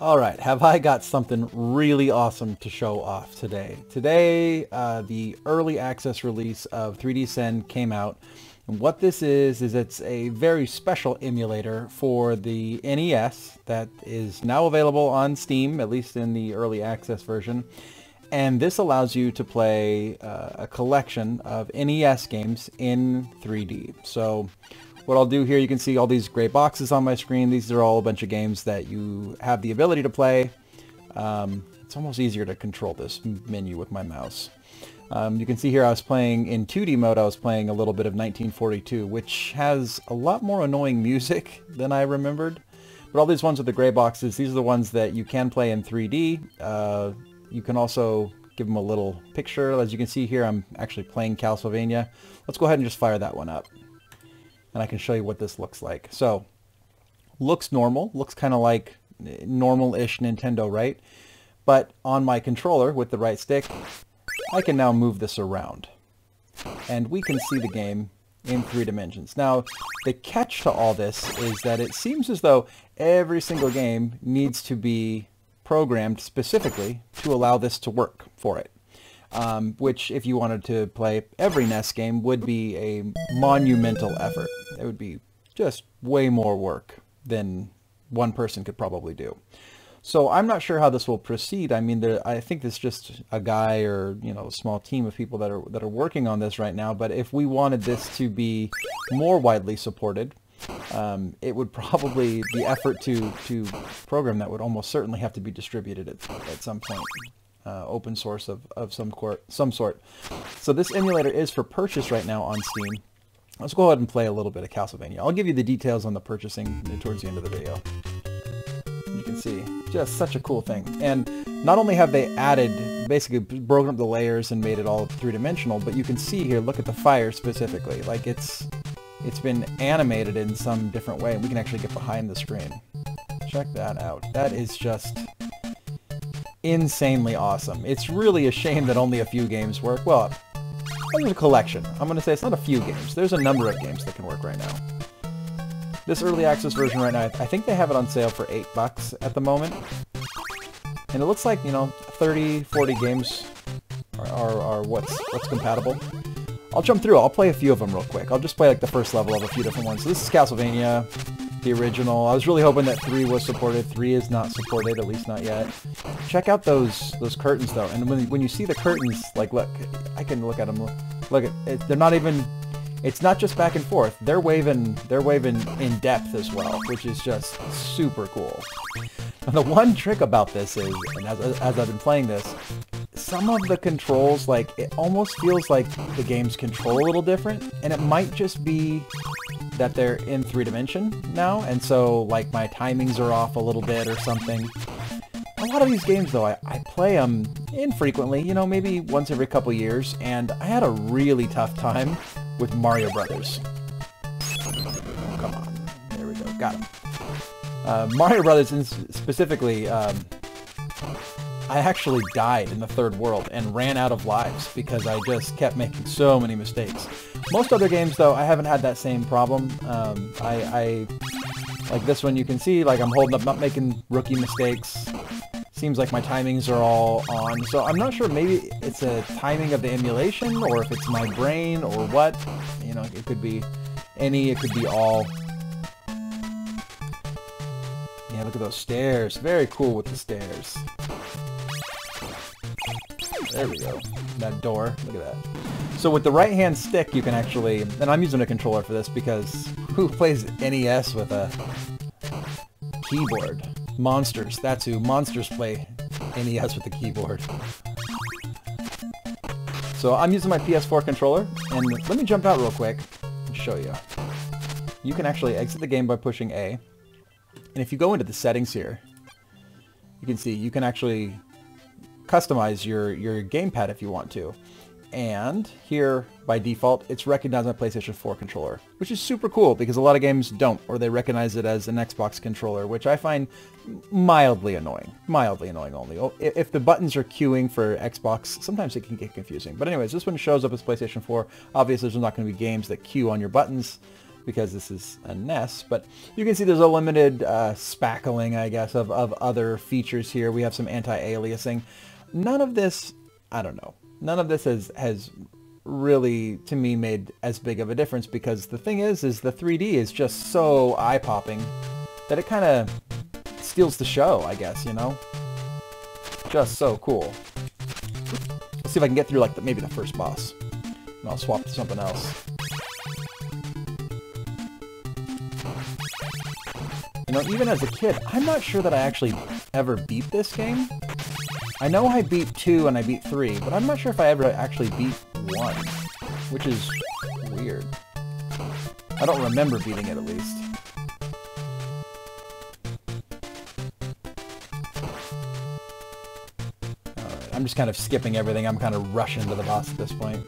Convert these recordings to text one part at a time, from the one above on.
Alright, have I got something really awesome to show off today. Today, the early access release of 3D Send came out. And what this is it's a very special emulator for the NES that is now available on Steam, at least in the early access version. And this allows you to play a collection of NES games in 3D. So what I'll do here, you can see all these gray boxes on my screen. These are all a bunch of games that you have the ability to play. It's almost easier to control this menu with my mouse. You can see here I was playing in 2D mode. I was playing a little bit of 1942, which has a lot more annoying music than I remembered. But all these ones with the gray boxes, these are the ones that you can play in 3D. You can also give them a little picture. As you can see here, I'm actually playing Castlevania. Let's go ahead and just fire that one up. And I can show you what this looks like. So, looks normal. Looks kind of like normal-ish Nintendo, right? But on my controller with the right stick, I can now move this around. And we can see the game in 3 dimensions. Now, the catch to all this is that it seems as though every single game needs to be programmed specifically to allow this to work for it. Which, if you wanted to play every NES game, would be a monumental effort. It would be just way more work than one person could probably do. So I'm not sure how this will proceed. I mean, I think there's just a guy or a small team of people that are working on this right now. But if we wanted this to be more widely supported, it would probably the effort to program that would almost certainly have to be distributed at some point. Open source of some sort. So this emulator is for purchase right now on Steam. Let's go ahead and play a little bit of Castlevania. I'll give you the details on the purchasing towards the end of the video. You can see, just such a cool thing. And not only have they basically broken up the layers and made it all three-dimensional, but you can see here, look at the fire specifically. Like it's been animated in some different way. We can actually get behind the screen. Check that out. That is just insanely awesome. It's really a shame that only a few games work. Well, there's a collection. I'm going to say it's not a few games. There's a number of games that can work right now. This early access version right now, I think they have it on sale for $8 at the moment. And it looks like, 30, 40 games are what's compatible. I'll jump through. I'll play a few of them real quick. I'll just play like the first level of a few different ones. So this is Castlevania, the original. I was really hoping that 3 was supported. 3 is not supported, at least not yet. Check out those curtains though, and when you see the curtains, like look, I can look at them. Look at it, they're not even. It's not just back and forth. They're waving in depth as well, which is just super cool. And the one trick about this is, and as I've been playing this, some of the controls, like it almost feels like the games control a little different, and it might just be that they're in 3D now, and so like my timings are off a little bit or something. A lot of these games though, I play them infrequently, maybe once every couple years, and I had a really tough time with Mario Brothers. Oh, come on. There we go. Got him. Mario Brothers specifically, I actually died in the third world and ran out of lives because I just kept making so many mistakes. Most other games, though, I haven't had that same problem. I like this one, you can see, like I'm holding up, not making rookie mistakes. Seems like my timings are all on, so I'm not sure, maybe it's a timing of the emulation, or if it's my brain, or what. It could be any, it could be all. Yeah, look at those stairs. Very cool with the stairs. There we go. That door. Look at that. So with the right-hand stick, you can actually... And I'm using a controller for this because who plays NES with a keyboard? Monsters. That's who. Monsters play NES with the keyboard. So I'm using my PS4 controller, and let me jump out real quick and show you. You can actually exit the game by pushing A. And if you go into the settings here, you can see you can actually customize your gamepad if you want to. And here, by default, it's recognized my PlayStation 4 controller, which is super cool because a lot of games don't, or they recognize it as an Xbox controller, which I find mildly annoying. Mildly annoying only. If the buttons are queuing for Xbox, sometimes it can get confusing. But anyways, this one shows up as PlayStation 4. Obviously, there's not going to be games that queue on your buttons. because this is a NES, but you can see there's a limited spackling, I guess, of other features here. We have some anti-aliasing. None of this, I don't know, none of this has really, to me, made as big of a difference, because the thing is the 3D is just so eye-popping that it kind of steals the show, I guess, you know? Just so cool. Let's see if I can get through, like, maybe the first boss. And I'll swap to something else. You know, even as a kid, I'm not sure that I actually ever beat this game. I know I beat 2 and I beat 3, but I'm not sure if I ever actually beat 1, which is weird. I don't remember beating it, at least. Alright, I'm just kind of skipping everything. I'm kind of rushing to the boss at this point.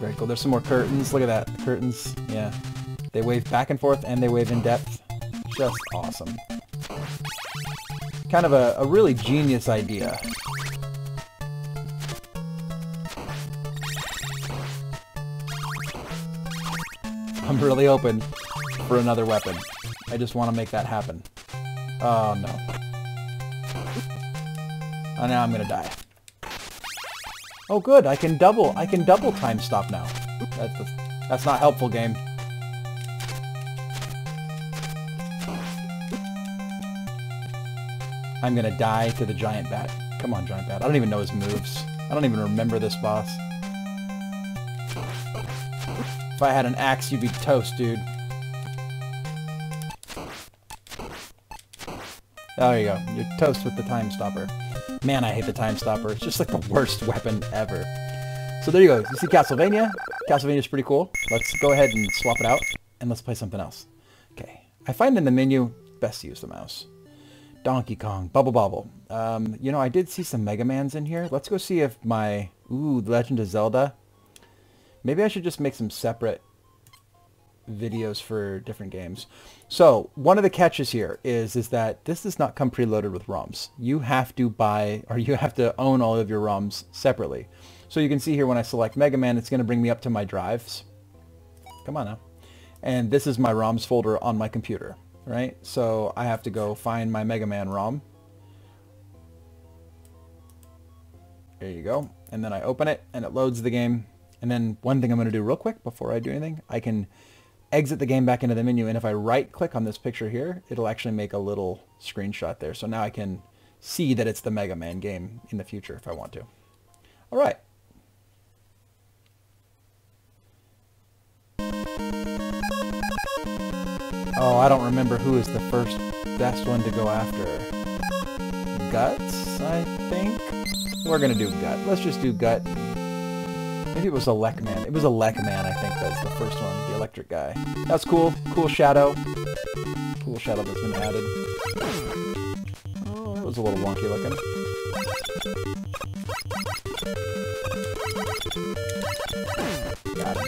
Very cool. There's some more curtains. Look at that. The curtains. Yeah. They wave back and forth and they wave in depth. Just awesome. Kind of a really genius idea. I'm really open for another weapon. I just want to make that happen. Oh no. Oh, now I'm gonna die. Oh good, I can double time stop now. That's not helpful, game. I'm gonna die to the giant bat. Come on, giant bat. I don't even know his moves. I don't even remember this boss. If I had an axe, you'd be toast, dude. There you go. You're toast with the time stopper. Man, I hate the time stopper. It's just like the worst weapon ever. So there you go. You see Castlevania? Castlevania's pretty cool. Let's go ahead and swap it out, and let's play something else. Okay. I find in the menu, best to use the mouse. Donkey Kong, Bubble Bobble. You know, I did see some Mega Mans in here. Let's go see if my... Ooh, Legend of Zelda. Maybe I should just make some separate videos for different games. So, one of the catches here is that this does not come preloaded with ROMs. You have to buy, or you have to own all of your ROMs separately. So you can see here when I select Mega Man, it's going to bring me up to my drives. Come on now. And this is my ROMs folder on my computer. Right? So I have to go find my Mega Man ROM. There you go. And then I open it and it loads the game. And then one thing I'm going to do real quick before I do anything, I can exit the game back into the menu, and if I right click on this picture here, it'll actually make a little screenshot there. So now I can see that it's the Mega Man game in the future if I want to. All right. Oh, I don't remember who is the first best one to go after. Guts, I think? We're gonna do Gut. Let's just do Gut. Maybe it was a Lekman. It was a Lekman, I think, that's the first one. The electric guy. That's cool. Cool shadow. Cool shadow that's been added. Oh, that was a little wonky looking. Got him.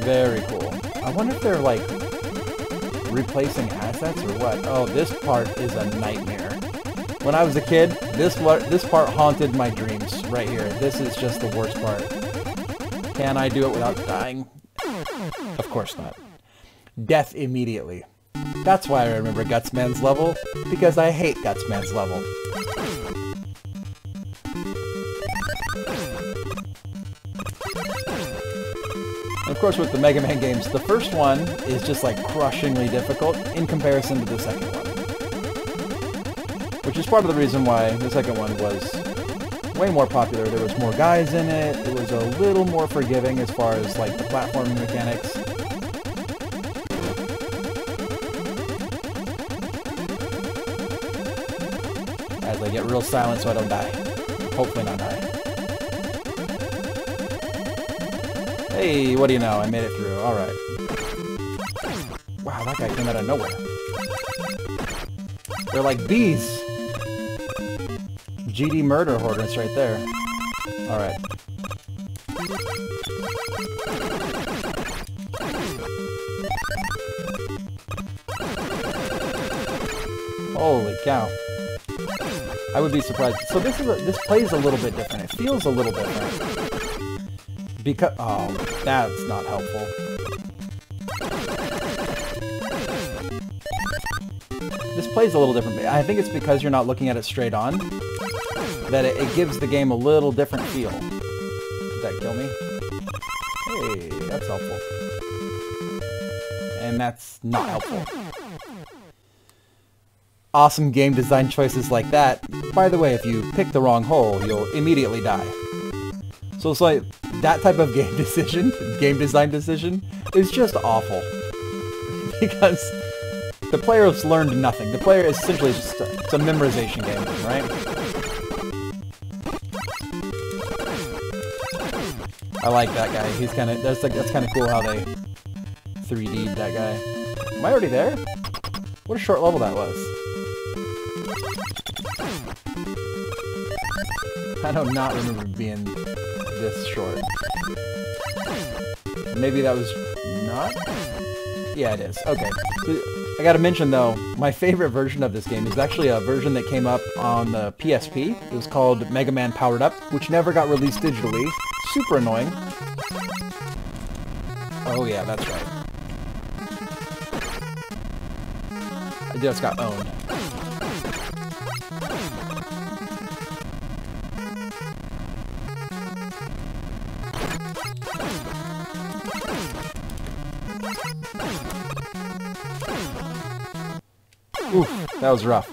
Very cool. I wonder if they're, like, replacing assets or what? Oh, this part is a nightmare. When I was a kid, this part haunted my dreams right here. This is just the worst part. Can I do it without dying? Of course not. Death immediately. That's why I remember Gutsman's level, because I hate Gutsman's level. And of course, with the Mega Man games, the first one is just like crushingly difficult in comparison to the second one. Which is part of the reason why the second one was way more popular. There was more guys in it, it was a little more forgiving as far as like the platforming mechanics. As I get real silent so I don't die. Hopefully not die. Hey, what do you know? I made it through. Alright. Wow, that guy came out of nowhere. They're like bees. GD murder hornets right there. Alright. Holy cow. I would be surprised. So this plays a little bit different. It feels a little different. because... Oh, that's not helpful. This plays a little different. I think it's because you're not looking at it straight on that it gives the game a little different feel. Did that kill me? Hey, that's helpful. And that's not helpful. Awesome game design choices like that. By the way, if you pick the wrong hole, you'll immediately die. So it's like, that type of game design decision, is just awful. Because the player has learned nothing. The player is simply just it's a memorization game, right? I like that guy. He's kind of that's kind of cool how they 3D'd that guy. Am I already there? What a short level that was. I do not remember being this short. Maybe that was not? Yeah, it is. Okay. So, I gotta mention though, my favorite version of this game is actually a version that came up on the PSP. It was called Mega Man Powered Up, which never got released digitally. Super annoying. Oh yeah, that's right. I just got owned. Oof, that was rough.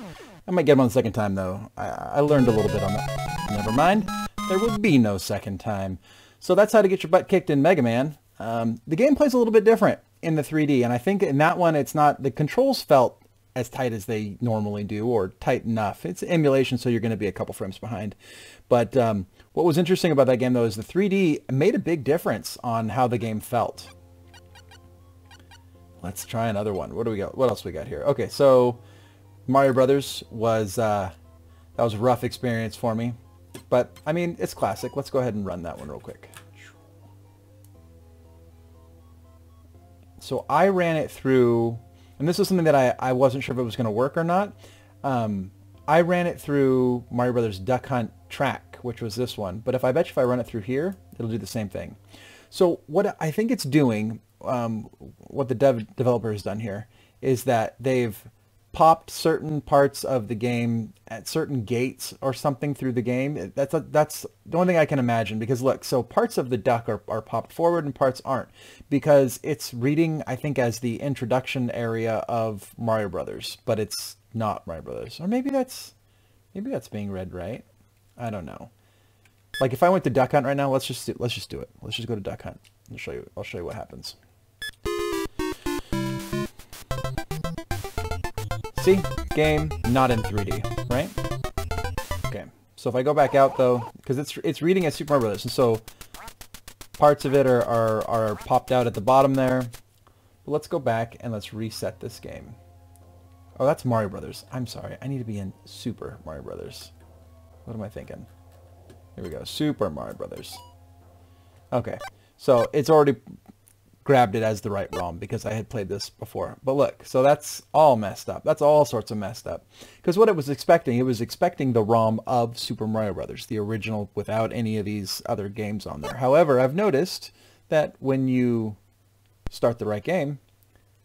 I might get him on the second time, though. I learned a little bit on that. Never mind. There would be no second time. So that's how to get your butt kicked in Mega Man. The game plays a little bit different in the 3D, and I think in that one, it's not... The controls felt as tight as they normally do, or tight enough. It's emulation, so you're going to be a couple frames behind. But what was interesting about that game, though, is the 3D made a big difference on how the game felt. Let's try another one. What do we got? What else we got here? Okay, so Mario Brothers was that was a rough experience for me, but I mean it's classic. Let's go ahead and run that one real quick. So I ran it through, and this was something that I wasn't sure if it was going to work or not. I ran it through Mario Brothers Duck Hunt track, which was this one. But I bet you if I run it through here, it'll do the same thing. So what I think it's doing. What the developer has done here is that they've popped certain parts of the game at certain gates or something through the game. That's the only thing I can imagine, because look, so parts of the duck are popped forward and parts aren't, because it's reading, I think, as the introduction area of Mario Brothers, but it's not Mario Brothers. Or maybe that's being read right. I don't know. Like if I went to Duck Hunt right now, let's just do it. Let's just go to Duck Hunt. I'll show you what happens. See? Game not in 3D, right? Okay. So if I go back out though, because it's reading as Super Mario Brothers, and so parts of it are popped out at the bottom there. But let's go back and let's reset this game. Oh, that's Mario Brothers. I'm sorry. I need to be in Super Mario Brothers. What am I thinking? Here we go. Super Mario Brothers. Okay. So it's already grabbed it as the right ROM because I had played this before. But look, so that's all messed up. That's all sorts of messed up. Because what it was expecting the ROM of Super Mario Brothers, the original, without any of these other games on there. However, I've noticed that when you start the right game,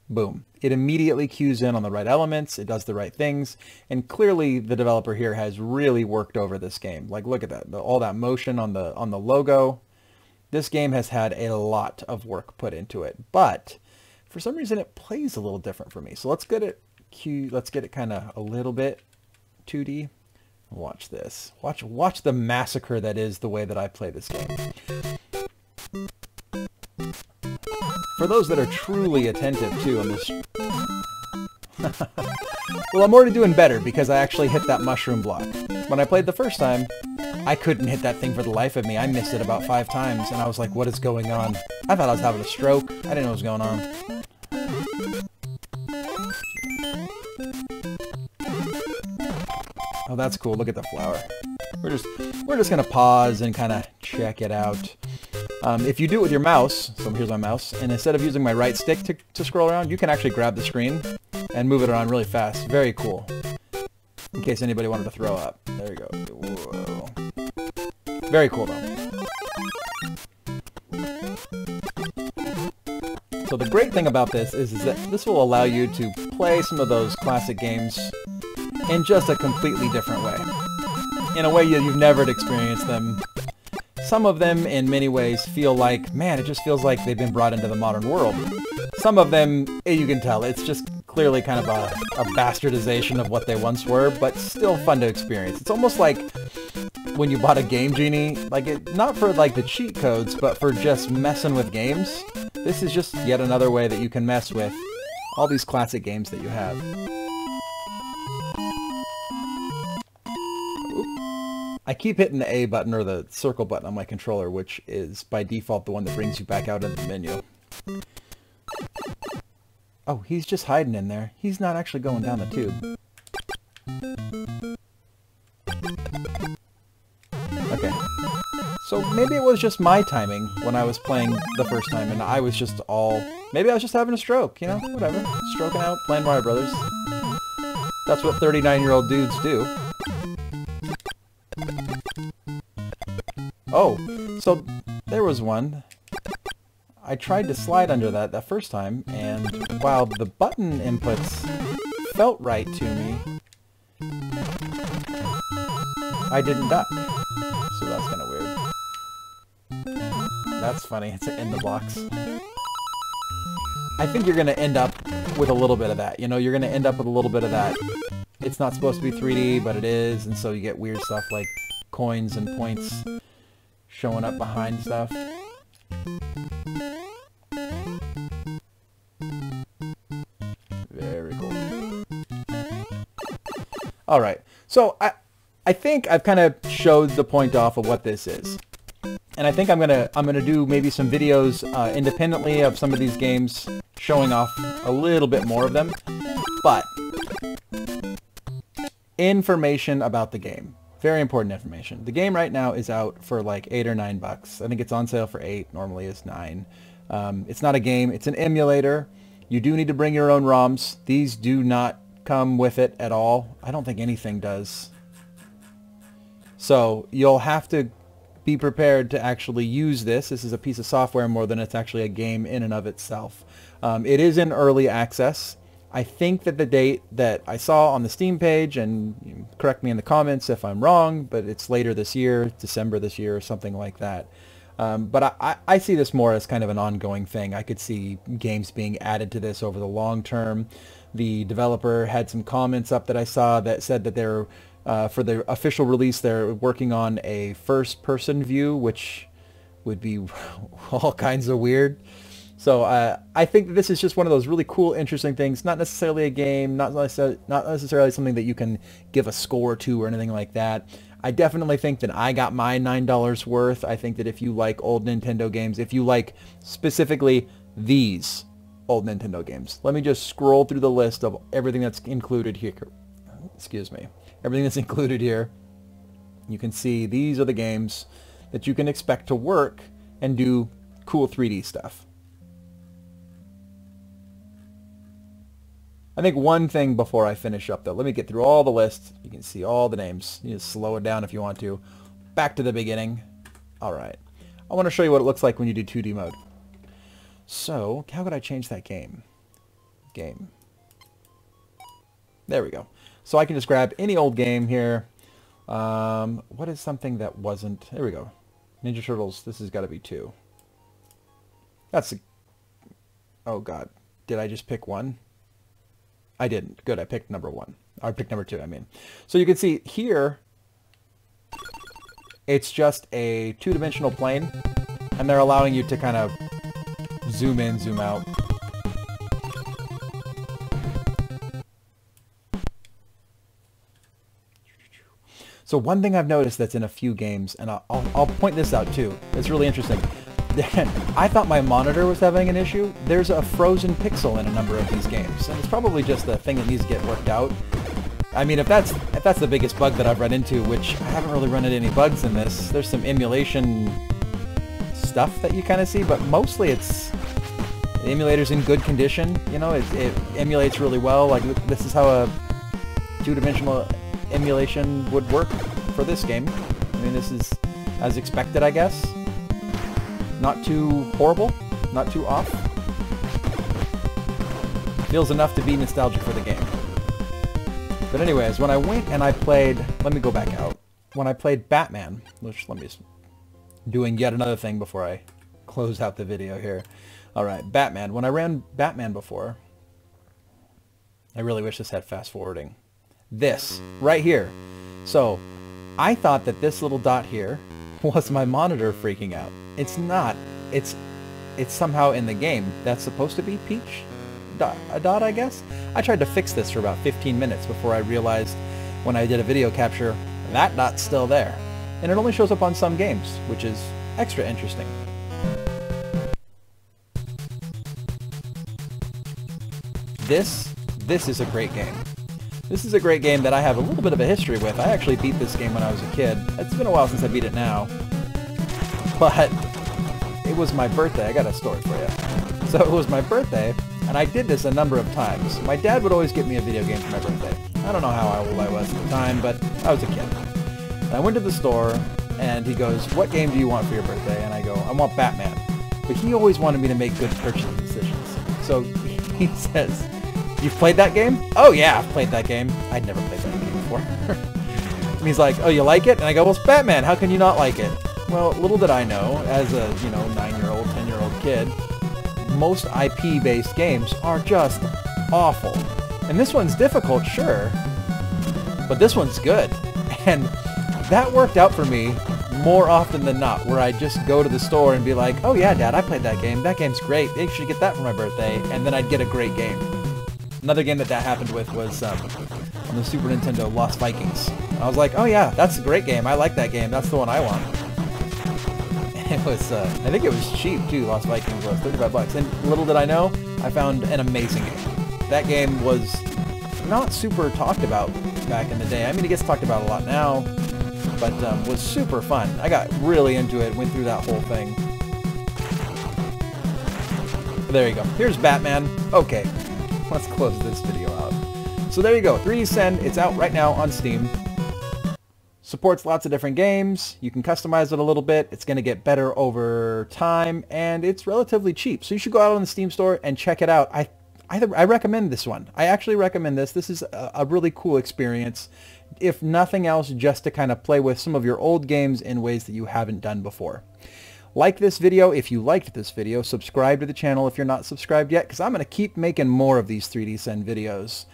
boom, it immediately cues in on the right elements, it does the right things, and clearly the developer here has really worked over this game. Like, look at that, all that motion on the logo. This game has had a lot of work put into it, but for some reason it plays a little different for me. So let's get it kind of a little bit 2D. Watch this. Watch the massacre that is the way that I play this game. For those that are truly attentive too on this. Well, I'm already doing better because I actually hit that mushroom block. When I played the first time, I couldn't hit that thing for the life of me. I missed it about 5 times, and I was like, what is going on? I thought I was having a stroke. I didn't know what was going on. Oh, that's cool. Look at the flower. We're just gonna pause and kind of check it out. If you do it with your mouse, so here's my mouse, and instead of using my right stick to scroll around, you can actually grab the screen and move it around really fast. Very cool. In case anybody wanted to throw up. There you go. Whoa. Very cool though. So the great thing about this is that this will allow you to play some of those classic games in just a completely different way. In a way you've never experienced them. Some of them, in many ways, feel like, man, it just feels like they've been brought into the modern world. Some of them, you can tell, it's just clearly kind of a bastardization of what they once were, but still fun to experience. It's almost like when you bought a Game Genie, like not for like the cheat codes, but for just messing with games. This is just yet another way that you can mess with all these classic games that you have. I keep hitting the A button or the circle button on my controller, which is by default the one that brings you back out of the menu. Oh, he's just hiding in there. He's not actually going down the tube. Okay. So maybe it was just my timing when I was playing the first time, and I was just all... Maybe I was just having a stroke, you know? Whatever. Stroking out, playing Mario Brothers. That's what 39-year-old dudes do. Oh, so there was one. I tried to slide under that first time, and while the button inputs felt right to me, I didn't duck. So that's kind of weird. That's funny. It's in the box. I think you're going to end up with a little bit of that. You know, you're going to end up with a little bit of that. It's not supposed to be 3D, but it is, and so you get weird stuff like coins and points showing up behind stuff. Very cool. Alright, so I think I've kind of showed the point off of what this is. And I think I'm gonna do maybe some videos independently of some of these games, showing off a little bit more of them. But information about the game. Very important information. The game right now is out for like $8 or $9. I think it's on sale for $8. Normally it's $9. It's not a game. It's an emulator. You do need to bring your own ROMs. These do not come with it at all. I don't think anything does. So you'll have to be prepared to actually use this. This is a piece of software more than it's actually a game in and of itself. It is in early access. I think that the date that I saw on the Steam page, and correct me in the comments if I'm wrong, but it's later this year, December this year or something like that. But I see this more as kind of an ongoing thing. I could see games being added to this over the long term. The developer had some comments up that I saw that said that they're, for the official release, they're working on a first-person view, which would be all kinds of weird. So I think that this is just one of those really cool, interesting things. Not necessarily a game, not necessarily something that you can give a score to or anything like that. I definitely think that I got my $9 worth. I think that if you like old Nintendo games, if you like specifically these old Nintendo games, let me just scroll through the list of everything that's included here. Excuse me. Everything that's included here. You can see these are the games that you can expect to work and do cool 3D stuff. I think one thing before I finish up though, let me get through all the lists. You can see all the names. You just slow it down if you want to. Back to the beginning. Alright. I want to show you what it looks like when you do 2D mode. So, how could I change that game? Game. There we go. So I can just grab any old game here. What is something that wasn't... There we go. Ninja Turtles. This has got to be 2. That's a... Oh god. Did I just pick one? I didn't. Good, I picked number 1. I picked number 2, I mean. So you can see here, it's just a two-dimensional plane, and they're allowing you to kind of zoom in, zoom out. So one thing I've noticed that's in a few games, and I'll point this out too, it's really interesting. I thought my monitor was having an issue. There's a frozen pixel in a number of these games, and it's probably just a thing that needs to get worked out. I mean, if that's the biggest bug that I've run into, which I haven't really run into any bugs in this. There's some emulation stuff that you kind of see, but mostly the emulator's in good condition. You know, it emulates really well. Like this is how a two-dimensional emulation would work for this game. I mean, this is as expected, I guess. Not too horrible, not too off. Feels enough to be nostalgic for the game. But anyways, when I went and I played, let me go back out. When I played Batman, which let me doing yet another thing before I close out the video here. All right, Batman. When I ran Batman before, I really wish this had fast forwarding. This right here. So I thought that this little dot here was my monitor freaking out. It's not. It's somehow in the game. That's supposed to be Peach. A dot, I guess? I tried to fix this for about 15 minutes before I realized when I did a video capture that dot's still there. And it only shows up on some games, which is extra interesting. This is a great game. This is a great game that I have a little bit of a history with. I actually beat this game when I was a kid. It's been a while since I beat it now. But it was my birthday. I got a story for you. So it was my birthday, and I did this a number of times. My dad would always get me a video game for my birthday. I don't know how old I was at the time, but I was a kid. And I went to the store, and he goes, "What game do you want for your birthday?" And I go, "I want Batman." But he always wanted me to make good purchasing decisions. So he says, "You've played that game?" "Oh yeah, I've played that game." I'd never played that game before. And he's like, "Oh, you like it?" And I go, "Well, it's Batman. How can you not like it?" Well, little did I know, as a 9-year-old, 10-year-old kid, most IP-based games are just awful. And this one's difficult, sure, but this one's good. And that worked out for me more often than not, where I'd just go to the store and be like, "Oh yeah, Dad, I played that game. That game's great. You should get that for my birthday." And then I'd get a great game. Another game that happened with was on the Super Nintendo, Lost Vikings. I was like, "Oh yeah, that's a great game. I like that game. That's the one I want." And it was, I think it was cheap too. Lost Vikings was $35. And little did I know, I found an amazing game. That game was not super talked about back in the day. I mean, it gets talked about a lot now, but was super fun. I got really into it, went through that whole thing. There you go. Here's Batman. Okay, let's close this video out. So there you go. 3D Send. It's out right now on Steam. Supports lots of different games. You can customize it a little bit. It's going to get better over time, and it's relatively cheap. So you should go out on the Steam store and check it out. I recommend this one. I actually recommend this. This is a really cool experience. If nothing else, just to kind of play with some of your old games in ways that you haven't done before. Like this video if you liked this video. Subscribe to the channel if you're not subscribed yet, because I'm going to keep making more of these 3D Send videos.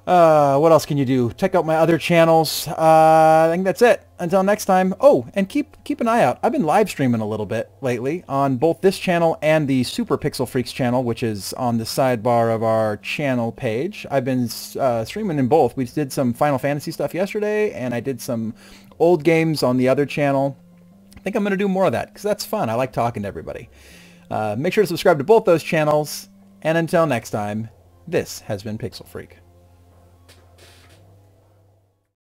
What else can you do? Check out my other channels. I think that's it. Until next time. Oh, and keep an eye out. I've been live streaming a little bit lately on both this channel and the Super Pixel Freaks channel, which is on the sidebar of our channel page. I've been streaming in both. We did some Final Fantasy stuff yesterday, and I did some old games on the other channel. I think I'm going to do more of that, because that's fun. I like talking to everybody. Make sure to subscribe to both those channels, and until next time, this has been Pixel Freak.